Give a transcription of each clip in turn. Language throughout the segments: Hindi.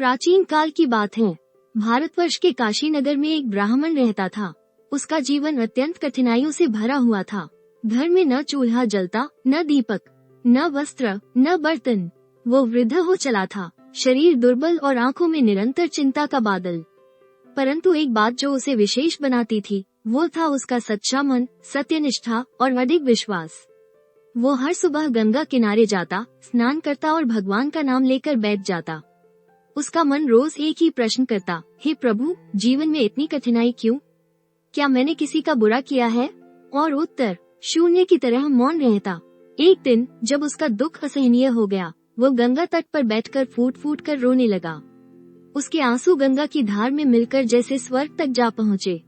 प्राचीन काल की बात है। भारतवर्ष के काशी नगर में एक ब्राह्मण रहता था। उसका जीवन अत्यंत कठिनाइयों से भरा हुआ था। घर में न चूल्हा जलता, न दीपक, न वस्त्र, न बर्तन। वो वृद्ध हो चला था, शरीर दुर्बल और आंखों में निरंतर चिंता का बादल। परंतु एक बात जो उसे विशेष बनाती थी, वो था उसका सच्चा मन, सत्यनिष्ठा और अडिग विश्वास। वो हर सुबह गंगा किनारे जाता, स्नान करता और भगवान का नाम लेकर बैठ जाता। उसका मन रोज एक ही प्रश्न करता, हे प्रभु, जीवन में इतनी कठिनाई क्यों? क्या मैंने किसी का बुरा किया है? और उत्तर शून्य की तरह मौन रहता। एक दिन जब उसका दुख असहनीय हो गया, वो गंगा तट पर बैठकर फूट फूट कर रोने लगा। उसके आंसू गंगा की धार में मिलकर जैसे स्वर्ग तक जा पहुँचे।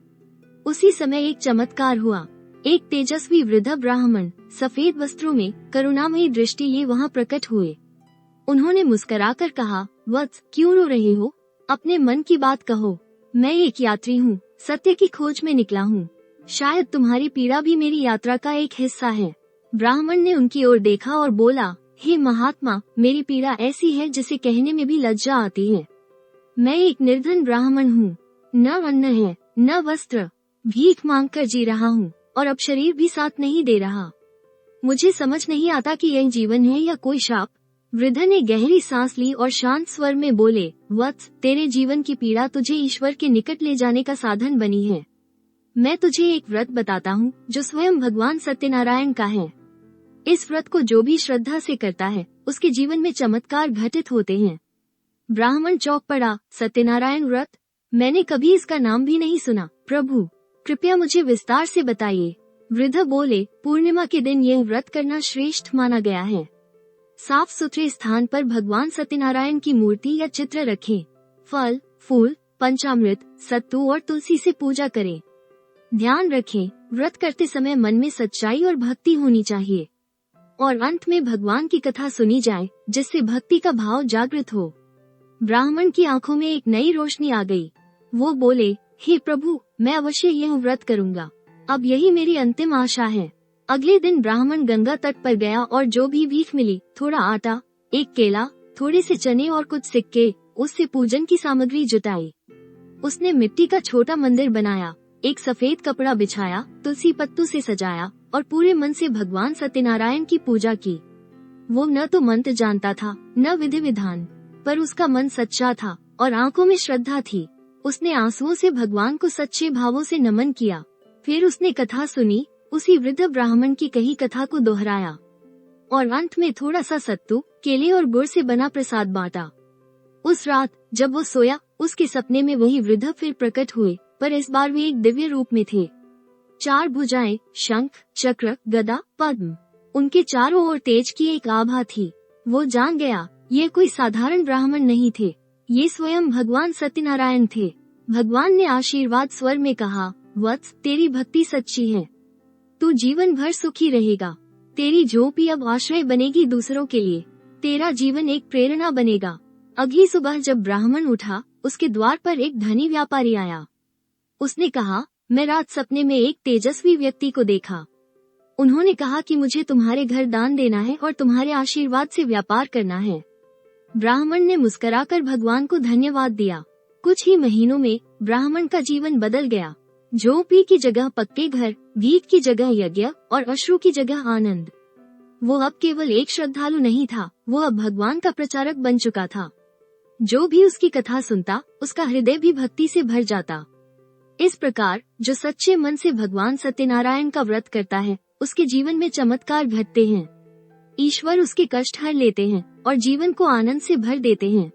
उसी समय एक चमत्कार हुआ। एक तेजस्वी वृद्ध ब्राह्मण सफेद वस्त्रों में करुणामयी दृष्टि लिए वहाँ प्रकट हुए। उन्होंने मुस्कुराकर कहा, वत्स, क्यों रो रहे हो? अपने मन की बात कहो। मैं एक यात्री हूँ, सत्य की खोज में निकला हूँ। शायद तुम्हारी पीड़ा भी मेरी यात्रा का एक हिस्सा है। ब्राह्मण ने उनकी ओर देखा और बोला, हे महात्मा, मेरी पीड़ा ऐसी है जिसे कहने में भी लज्जा आती है। मैं एक निर्धन ब्राह्मण हूँ। न अन्न है, न वस्त्र, भीख मांगकर जी रहा हूँ और अब शरीर भी साथ नहीं दे रहा। मुझे समझ नहीं आता कि यह जीवन है या कोई शाप। वृद्ध ने गहरी सांस ली और शांत स्वर में बोले, वत्स, तेरे जीवन की पीड़ा तुझे ईश्वर के निकट ले जाने का साधन बनी है। मैं तुझे एक व्रत बताता हूँ जो स्वयं भगवान सत्यनारायण का है। इस व्रत को जो भी श्रद्धा से करता है, उसके जीवन में चमत्कार घटित होते हैं। ब्राह्मण चौंक पड़ा, सत्यनारायण व्रत? मैंने कभी इसका नाम भी नहीं सुना। प्रभु, कृपया मुझे विस्तार से बताइए। वृद्ध बोले, पूर्णिमा के दिन यह व्रत करना श्रेष्ठ माना गया है। साफ सुथरे स्थान पर भगवान सत्यनारायण की मूर्ति या चित्र रखें। फल, फूल, पंचामृत, सत्तू और तुलसी से पूजा करें। ध्यान रखें, व्रत करते समय मन में सच्चाई और भक्ति होनी चाहिए। और अंत में भगवान की कथा सुनी जाए, जिससे भक्ति का भाव जागृत हो। ब्राह्मण की आंखों में एक नई रोशनी आ गई। वो बोले, हे प्रभु, मैं अवश्य यह व्रत करूंगा। अब यही मेरी अंतिम आशा है। अगले दिन ब्राह्मण गंगा तट पर गया और जो भी भीख मिली, थोड़ा आटा, एक केला, थोड़े से चने और कुछ सिक्के, उससे पूजन की सामग्री जुटाई। उसने मिट्टी का छोटा मंदिर बनाया, एक सफेद कपड़ा बिछाया, तुलसी पत्तों से सजाया और पूरे मन से भगवान सत्यनारायण की पूजा की। वो न तो मंत्र जानता था, न विधि विधान, पर उसका मन सच्चा था और आंखों में श्रद्धा थी। उसने आंसुओं से भगवान को सच्चे भावों से नमन किया। फिर उसने कथा सुनी, उसी वृद्ध ब्राह्मण की कही कथा को दोहराया और अंत में थोड़ा सा सत्तू, केले और गुड़ से बना प्रसाद बांटा। उस रात जब वो सोया, उसके सपने में वही वृद्ध फिर प्रकट हुए, पर इस बार वे एक दिव्य रूप में थे। 4 भुजाएं, शंख, चक्र, गदा, पद्म, उनके चारों ओर तेज की एक आभा थी। वो जान गया, ये कोई साधारण ब्राह्मण नहीं थे, ये स्वयं भगवान सत्यनारायण थे। भगवान ने आशीर्वाद स्वर में कहा, वत्स, तेरी भक्ति सच्ची है, तू जीवन भर सुखी रहेगा। तेरी झोपड़ी अब आश्रय बनेगी दूसरों के लिए। तेरा जीवन एक प्रेरणा बनेगा। अगली सुबह जब ब्राह्मण उठा, उसके द्वार पर एक धनी व्यापारी आया। उसने कहा, मैं रात सपने में एक तेजस्वी व्यक्ति को देखा। उन्होंने कहा कि मुझे तुम्हारे घर दान देना है और तुम्हारे आशीर्वाद से व्यापार करना है। ब्राह्मण ने मुस्कुराकर भगवान को धन्यवाद दिया। कुछ ही महीनों में ब्राह्मण का जीवन बदल गया। झोपड़ी की जगह पक्के घर, भीख की जगह यज्ञ और अश्रु की जगह आनंद। वो अब केवल एक श्रद्धालु नहीं था, वो अब भगवान का प्रचारक बन चुका था। जो भी उसकी कथा सुनता, उसका हृदय भी भक्ति से भर जाता। इस प्रकार जो सच्चे मन से भगवान सत्यनारायण का व्रत करता है, उसके जीवन में चमत्कार घटते हैं। ईश्वर उसके कष्ट हर लेते हैं और जीवन को आनंद से भर देते हैं।